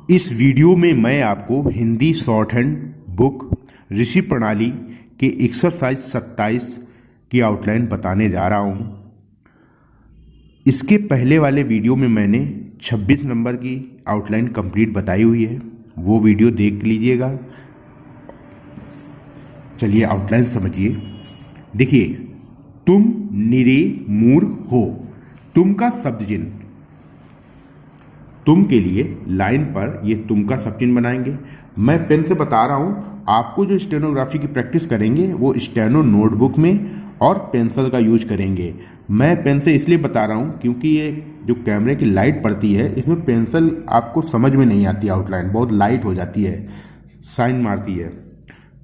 इस वीडियो में मैं आपको हिंदी शॉर्ट हैंड बुक ऋषि प्रणाली के एक्सरसाइज 27 की आउटलाइन बताने जा रहा हूँ। इसके पहले वाले वीडियो में मैंने 26 नंबर की आउटलाइन कंप्लीट बताई हुई है, वो वीडियो देख लीजिएगा। चलिए आउटलाइन समझिए। देखिए, तुम निरे मूर्ख हो। तुम का शब्द चिन्ह, तुम के लिए लाइन पर ये तुम का सब चिन्ह बनाएंगे। मैं पेन से बता रहा हूँ, आपको जो स्टेनोग्राफी की प्रैक्टिस करेंगे वो स्टेनो नोटबुक में और पेंसिल का यूज करेंगे। मैं पेन से इसलिए बता रहा हूँ क्योंकि ये जो कैमरे की लाइट पड़ती है इसमें पेंसिल आपको समझ में नहीं आती, आउटलाइन बहुत लाइट हो जाती है, साइन मारती है।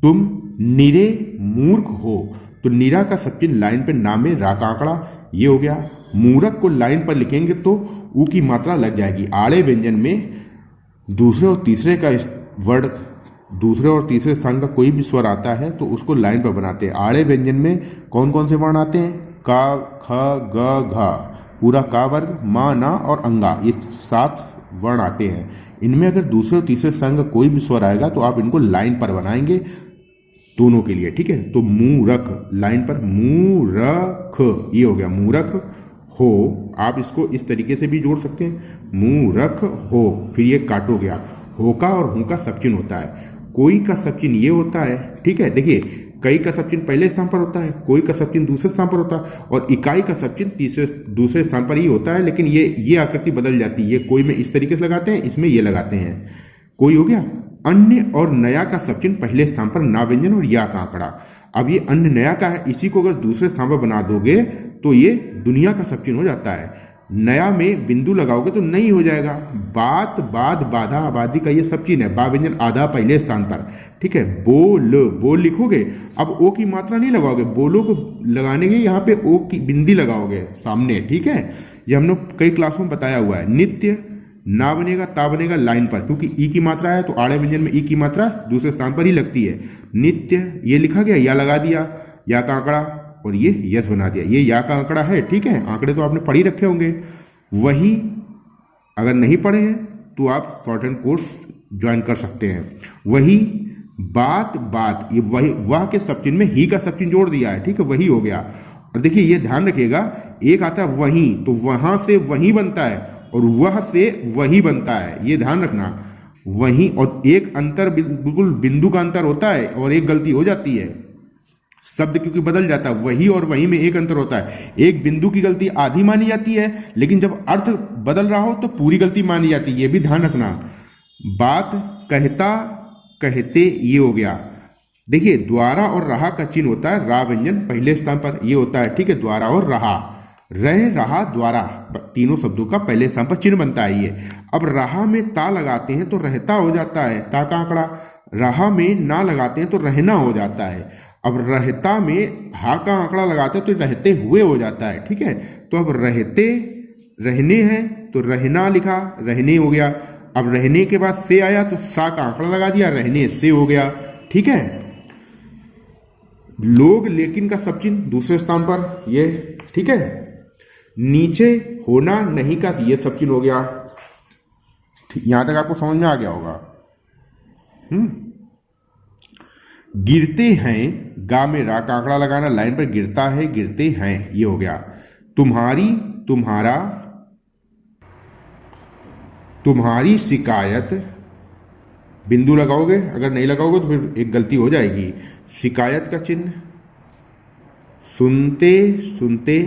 तुम निरे मूर्ख हो, तो निरा का सब चिन्ह लाइन पे नाम में रा का आंकड़ा, ये हो गया। मूर्ख को लाइन पर लिखेंगे तो ऊ की मात्रा लग जाएगी। आड़े व्यंजन में दूसरे और तीसरे का वर्ड, दूसरे और तीसरे स्थान का कोई भी स्वर आता है तो उसको लाइन पर बनाते हैं। आड़े व्यंजन में कौन कौन से वर्ण आते हैं? का, ख, ग, घ, पूरा का वर्ग, मा, ना और अंगा, ये 7 वर्ण आते हैं। इनमें अगर दूसरे और तीसरे स्थान का कोई भी स्वर आएगा तो आप इनको लाइन पर बनाएंगे दोनों के लिए, ठीक है। तो मूरख लाइन पर, मूरख, ये हो गया। मूरख हो, आप इसको इस तरीके से भी जोड़ सकते हैं, मूरख हो। फिर ये काटो गया। हो का और हूं का सब चिन्ह होता है। कोई का सब चिन्ह ये होता है, ठीक है। देखिए, कई का सब चिन्ह पहले स्थान पर होता है, कोई का सब चिन्ह दूसरे स्थान पर होता है और इकाई का सब चिन्ह दूसरे स्थान पर ही होता है। लेकिन ये आकृति बदल जाती है। ये कोई में इस तरीके से लगाते हैं, इसमें ये लगाते हैं। कोई हो गया। अन्य और नया का सब चिन्ह पहले स्थान पर ना व्यंजन और या का आंकड़ा। अब ये अन्य नया का है, इसी को अगर दूसरे स्थान पर बना दोगे तो ये दुनिया का सब चिन्ह हो जाता है। नया में बिंदु लगाओगे तो नहीं हो जाएगा। बात, बाद, बाधा, आबादी का ये सब चिन्ह है। बा व्यंजन आधा पहले स्थान पर, ठीक है। बोल, बोल लिखोगे, अब ओ की मात्रा नहीं लगाओगे, बोलो को लगाने के यहाँ पे ओ की बिंदी लगाओगे सामने, ठीक है। ये हमने कई क्लासों में बताया हुआ है। नित्य ना बनेगा, ता बनेगा लाइन पर, क्योंकि ई की मात्रा है तो आड़े व्यंजन में ई की मात्रा दूसरे स्थान पर ही लगती है। नित्य ये लिखा गया, या लगा दिया, या का आंकड़ा, और ये यस बना दिया। ये या का आंकड़ा है, ठीक है। आंकड़े तो आपने पढ़ ही रखे होंगे। वही अगर नहीं पढ़े हैं तो आप शॉर्ट हैंड कोर्स ज्वाइन कर सकते हैं। वही, बात, बात, ये वही, वह के सब चिन्ह में ही का सब चिन्ह जोड़ दिया है, ठीक है। वही हो गया। और देखिए, ये ध्यान रखिएगा, एक आता है वही, तो वहां से वही बनता है और वह से वही बनता है, ये ध्यान रखना। वही और एक अंतर, बिल्कुल बिंदु का अंतर होता है और एक गलती हो जाती है, शब्द क्योंकि बदल जाता है। वही और वही में एक अंतर होता है। एक बिंदु की गलती आधी मानी जाती है, लेकिन जब अर्थ बदल रहा हो तो पूरी गलती मानी जाती है, ये भी ध्यान रखना। बात, कहता, कहते, ये हो गया। देखिए, द्वारा और रहा का चिन्ह होता है रा व्यंजन पहले स्थान पर, ये होता है, ठीक है। द्वारा और रहा, रह, रहा, द्वारा, तीनों शब्दों का पहले स्थान पर चिन्ह बनता है ये। अब रहा में ता लगाते हैं तो रहता हो जाता है, ता का आंकड़ा। रहा में ना लगाते हैं तो रहना हो जाता है। अब रहता में हा का आंकड़ा लगाते हैं तो रहते हुए हो जाता है, ठीक है। तो अब रहते, रहने हैं तो रहना लिखा, रहने हो गया। अब रहने के बाद से आया तो सा का आंकड़ा लगा दिया, रहने से हो गया, ठीक है। लोग, लेकिन का सब चिन्ह दूसरे स्थान पर, ये, ठीक है। नीचे होना, नहीं का ये सब चिन्ह हो गया। यहां तक आपको समझ में आ गया होगा। गिरते हैं, गा में रा का आंकड़ा लगाना, लाइन पर गिरता है, गिरते हैं, ये हो गया। तुम्हारी, तुम्हारा, तुम्हारी शिकायत, बिंदु लगाओगे, अगर नहीं लगाओगे तो फिर एक गलती हो जाएगी। शिकायत का चिन्ह, सुनते, सुनते,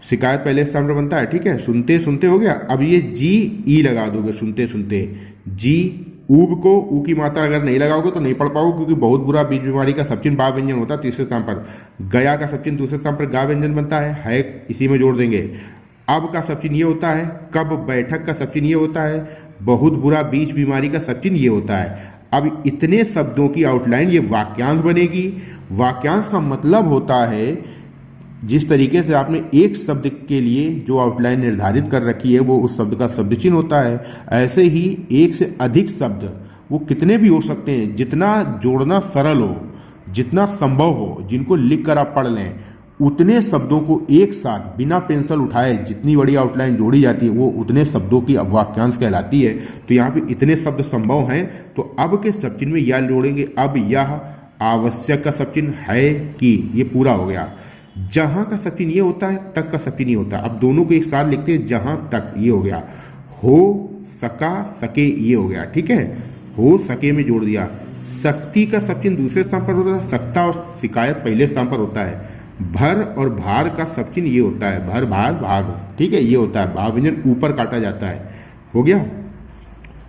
शिकायत पहले स्थान पर बनता है, ठीक है। सुनते, सुनते हो गया। अब ये जी, ई लगा दोगे, सुनते, सुनते, जी। ऊब को ऊ की मात्रा अगर नहीं लगाओगे तो नहीं पढ़ पाओगे, क्योंकि बहुत बुरा बीज बीमारी का सब चिन्ह बा व्यंजन होता है तीसरे स्थान पर। गया का सब चिन्ह दूसरे स्थान पर गा व्यंजन बनता है, इसी में जोड़ देंगे। अब का सब चिन्ह ये होता है, कब, बैठक का सब चिन्ह ये होता है, बहुत बुरा बीज बीमारी का सब चिन्ह ये होता है। अब इतने शब्दों की आउटलाइन ये वाक्यांश बनेगी। वाक्यांश का मतलब होता है जिस तरीके से आपने एक शब्द के लिए जो आउटलाइन निर्धारित कर रखी है वो उस शब्द का शब्द चिन्ह होता है, ऐसे ही एक से अधिक शब्द वो कितने भी हो सकते हैं, जितना जोड़ना सरल हो, जितना संभव हो, जिनको लिख कर आप पढ़ लें, उतने शब्दों को एक साथ बिना पेंसिल उठाए जितनी बड़ी आउटलाइन जोड़ी जाती है वो उतने शब्दों की वाक्यांश कहलाती है। तो यहाँ पे इतने शब्द संभव हैं, तो अब के सब चिन्ह में या जोड़ेंगे। अब यह आवश्यक का सब चिन्ह है कि, ये पूरा हो गया। जहां का सब चिन्ह ये होता है, तक का सब चिन्ह ये होता है। अब दोनों को एक साथ लिखते हैं, जहां तक, ये हो गया। हो सका सके, ये हो गया। ठीक है, हो सके में जोड़ दिया। शक्ति का सब चिन्ह दूसरे स्थान पर होता है, सकता और शिकायत पहले स्थान पर होता है। भर और भार का सब चिन्ह ये होता है, भर भार भाग। ठीक है, ये होता है, भाव व्यंजन ऊपर काटा जाता है। हो गया।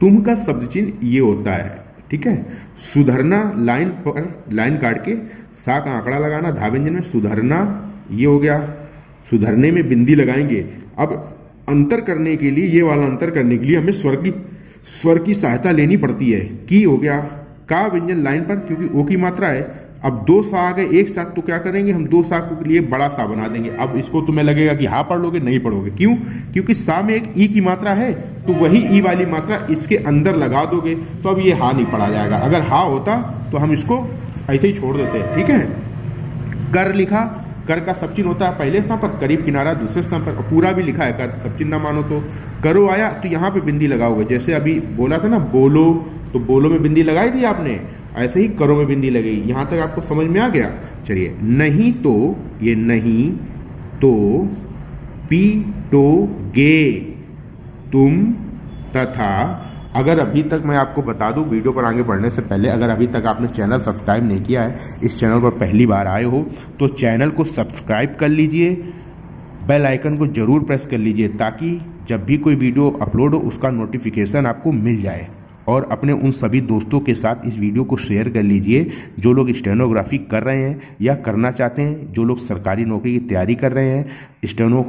तुम का शब्द चिन्ह ये होता है। ठीक है, सुधरना लाइन पर लाइन काट के सा का आंकड़ा लगाना, धा व्यंजन में सुधरना, ये हो गया। सुधरने में बिंदी लगाएंगे। अब अंतर करने के लिए, ये वाला अंतर करने के लिए हमें स्वर की सहायता लेनी पड़ती है। की हो गया। का व्यंजन लाइन पर, क्योंकि ओ की मात्रा है। अब दो सा आ गए एक साथ, तो क्या करेंगे हम, दो सा के लिए बड़ा सा बना देंगे। अब इसको तुम्हें लगेगा कि हाँ पढ़ लोगे, नहीं पढ़ोगे। क्यों? क्योंकि सा में एक ई की मात्रा है, तो वही ई वाली मात्रा इसके अंदर लगा दोगे, तो अब ये हा नहीं पढ़ा जाएगा। अगर हा होता तो हम इसको ऐसे ही छोड़ देते। ठीक है, कर लिखा, कर का सब चिन्ह होता है पहले स्थान पर, करीब किनारा दूसरे स्थान पर। पूरा भी लिखा है कर, सब चिन्ह ना मानो तो। करो आया, तो यहाँ पे बिंदी लगाओगे। जैसे अभी बोला था ना बोलो, तो बोलो में बिंदी लगाई थी आपने, ऐसे ही करो में बिंदी लगेगी। यहां तक आपको समझ में आ गया? चलिए, नहीं तो, ये नहीं तो पीटोगे तुम तथा। अगर अभी तक मैं आपको बता दूं, वीडियो पर आगे बढ़ने से पहले, अगर अभी तक आपने चैनल सब्सक्राइब नहीं किया है, इस चैनल पर पहली बार आए हो, तो चैनल को सब्सक्राइब कर लीजिए, बेल आइकन को जरूर प्रेस कर लीजिए, ताकि जब भी कोई वीडियो अपलोड हो उसका नोटिफिकेशन आपको मिल जाए। और अपने उन सभी दोस्तों के साथ इस वीडियो को शेयर कर लीजिए जो लोग स्टेनोग्राफी कर रहे हैं या करना चाहते हैं, जो लोग सरकारी नौकरी की तैयारी कर रहे हैं, स्टेनो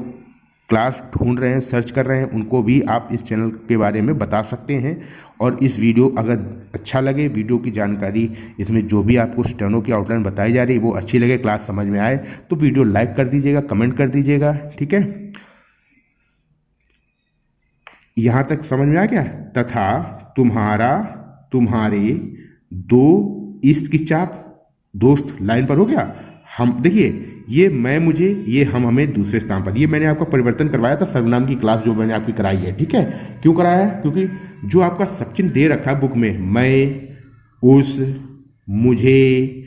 क्लास ढूंढ रहे हैं, सर्च कर रहे हैं, उनको भी आप इस चैनल के बारे में बता सकते हैं। और इस वीडियो अगर अच्छा लगे, वीडियो की जानकारी, इसमें जो भी आपको स्टेनो की आउटलाइन बताई जा रही है वो अच्छी लगे, क्लास समझ में आए, तो वीडियो लाइक कर दीजिएगा, कमेंट कर दीजिएगा। ठीक है, यहां तक समझ में आ गया? तथा तुम्हारा, तुम्हारे, दो इश्क की चाप, दोस्त लाइन पर हो गया। हम, देखिए ये मैं मुझे, ये हम हमें दूसरे स्थान पर। ये मैंने आपका परिवर्तन करवाया था सर्वनाम की क्लास जो मैंने आपकी कराई है। ठीक है, क्यों कराया है? क्योंकि जो आपका सब चिन्ह दे रखा है बुक में, मैं, उस, मुझे,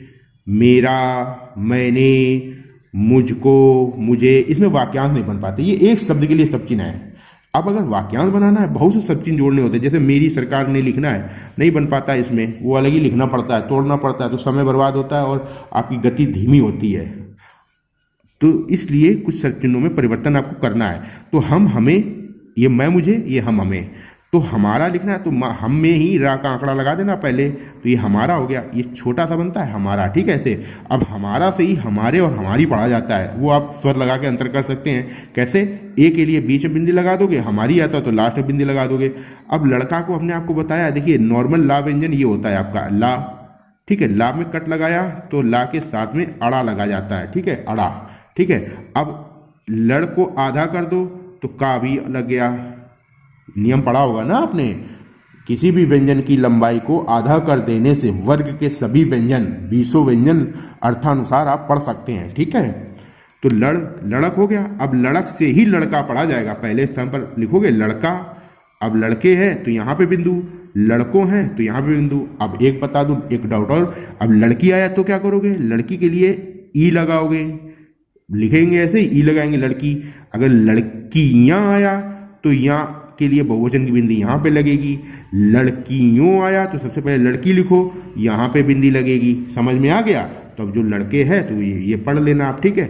मेरा, मैंने, मुझको, मुझे, इसमें वाक्यांश नहीं बन पाते। ये एक शब्द के लिए सब चिन्ह है। अब अगर वाक्यांश बनाना है, बहुत से सब चिन्ह जोड़ने होते हैं। जैसे मेरी सरकार ने लिखना है, नहीं बन पाता है इसमें, वो अलग ही लिखना पड़ता है, तोड़ना पड़ता है, तो समय बर्बाद होता है और आपकी गति धीमी होती है। तो इसलिए कुछ सब चिन्हों में परिवर्तन आपको करना है। तो हम हमें, ये मैं मुझे, ये हम हमें, तो हमारा लिखना है, तो हम में ही रा का आंकड़ा लगा देना पहले, तो ये हमारा हो गया। ये छोटा सा बनता है हमारा। ठीक है, ऐसे। अब हमारा से ही हमारे और हमारी पढ़ा जाता है, वो आप स्वर लगा के अंतर कर सकते हैं। कैसे? ए के लिए बीच में बिंदी लगा दोगे, हमारी आता तो लास्ट में बिंदी लगा दोगे। अब लड़का को हमने आपको बताया, देखिए नॉर्मल ला व्यंजन ये होता है आपका ला। ठीक है, ला में कट लगाया तो ला के साथ में अड़ा लगा जाता है। ठीक है, अड़ा। ठीक है, अब लड़ को आधा कर दो तो का भी लग गया। नियम पढ़ा होगा ना आपने, किसी भी व्यंजन की लंबाई को आधा कर देने से वर्ग के सभी व्यंजन, 20 व्यंजन अर्थानुसार आप पढ़ सकते हैं। ठीक है, तो लड़क हो गया। अब लड़क से ही लड़का पढ़ा जाएगा, पहले स्थान पर लिखोगे लड़का। अब लड़के हैं तो यहाँ पे बिंदु, लड़कों हैं तो यहाँ पे बिंदु। अब एक बता दूं, एक डाउट और, अब लड़की आया तो क्या करोगे? लड़की के लिए ई लगाओगे, लिखेंगे ऐसे ही, ई लगाएंगे लड़की। अगर लड़कियां आया तो यहाँ के लिए बहुवचन की बिंदी यहाँ पे लगेगी। लड़कियों आया तो सबसे पहले लड़की लिखो, यहाँ पे बिंदी लगेगी। समझ में आ गया? तो अब जो लड़के हैं तो ये पढ़ लेना आप। ठीक है,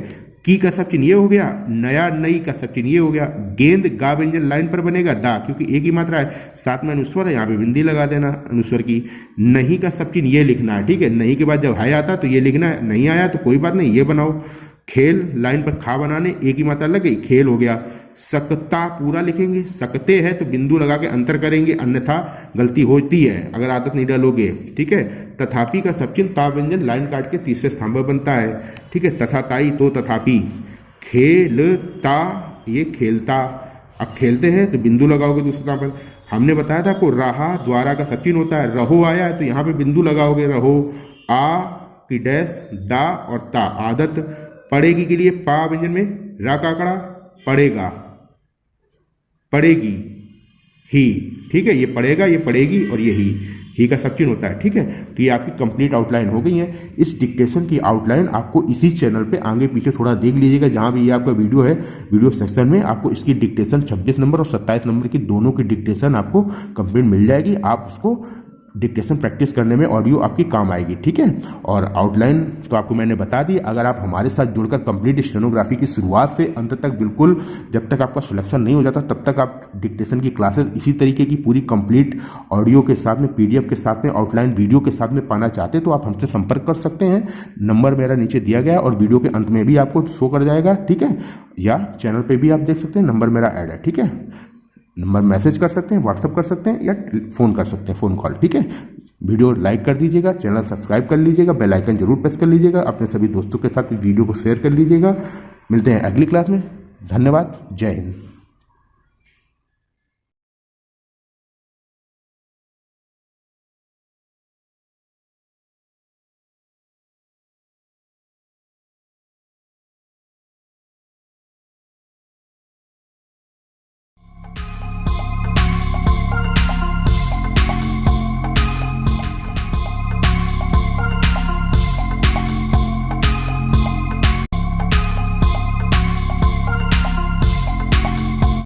की का सब चिन्ह ये हो गया, नया नई का सब चिन्ह ये हो गया। गेंद गा व्यंजन लाइन पर बनेगा, दा, क्योंकि एक ही मात्रा है, साथ में अनुस्वर है, यहाँ पे बिंदी लगा देना अनुस्वर की। नहीं का सब चिन्ह ये लिखना है। ठीक है, नहीं के बाद जब हाय आता तो ये लिखना है, नहीं आया तो कोई बात नहीं, ये बनाओ। खेल लाइन पर खा बनाने, एक ही मात्रा लग गई, खेल हो गया। सकता पूरा लिखेंगे, सकते हैं तो बिंदु लगा के अंतर करेंगे, अन्यथा गलती होती है अगर आदत नहीं डालोगे। ठीक है, तथापि का सब चिन्ह ता व्यंजन लाइन काट के तीसरे स्थान पर बनता है। ठीक है, तथा ताई तो तथापि। खेलता, ये खेलता। अब खेलते हैं तो बिंदु लगाओगे दूसरे स्थान पर। हमने बताया था आपको रहा द्वारा का सब चिन्ह होता है, रहो आया है तो यहाँ पे बिंदु लगाओगे, रहो। आ की डैश, दा और ता, आदत। पढ़ेगी के लिए पा व्यंजन में रा काकड़ा, पढ़ेगा, पढ़ेगी, ही। ठीक है, ये पढ़ेगा, ये पढ़ेगी और ये ही का सब चिन्ह होता है। ठीक है, तो ये आपकी कंप्लीट आउटलाइन हो गई है। इस डिक्टेशन की आउटलाइन आपको इसी चैनल पे आगे पीछे थोड़ा देख लीजिएगा, जहां भी ये आपका वीडियो है, वीडियो सेक्शन में आपको इसकी डिक्टेशन 26 नंबर और 27 नंबर की दोनों की डिक्टेशन आपको कंप्लीट मिल जाएगी। आप उसको डिक्टेशन प्रैक्टिस करने में ऑडियो आपकी काम आएगी। ठीक है, और आउटलाइन तो आपको मैंने बता दी। अगर आप हमारे साथ जुड़कर कंप्लीट स्टेनोग्राफी की शुरुआत से अंत तक, बिल्कुल जब तक आपका सिलेक्शन नहीं हो जाता तब तक आप डिक्टेशन की क्लासेस इसी तरीके की पूरी कंप्लीट ऑडियो के साथ में, पीडीएफ के साथ में, आउटलाइन वीडियो के साथ में पाना चाहते हैं तो आप हमसे संपर्क कर सकते हैं। नंबर मेरा नीचे दिया गया है और वीडियो के अंत में भी आपको शो कर जाएगा। ठीक है, या चैनल पर भी आप देख सकते हैं, नंबर मेरा ऐड है। ठीक है, नंबर मैसेज कर सकते हैं, व्हाट्सअप कर सकते हैं या फ़ोन कर सकते हैं, फ़ोन कॉल। ठीक है, वीडियो लाइक कर दीजिएगा, चैनल सब्सक्राइब कर लीजिएगा, बेल आइकन जरूर प्रेस कर लीजिएगा, अपने सभी दोस्तों के साथ इस वीडियो को शेयर कर लीजिएगा। मिलते हैं अगली क्लास में। धन्यवाद, जय हिंद।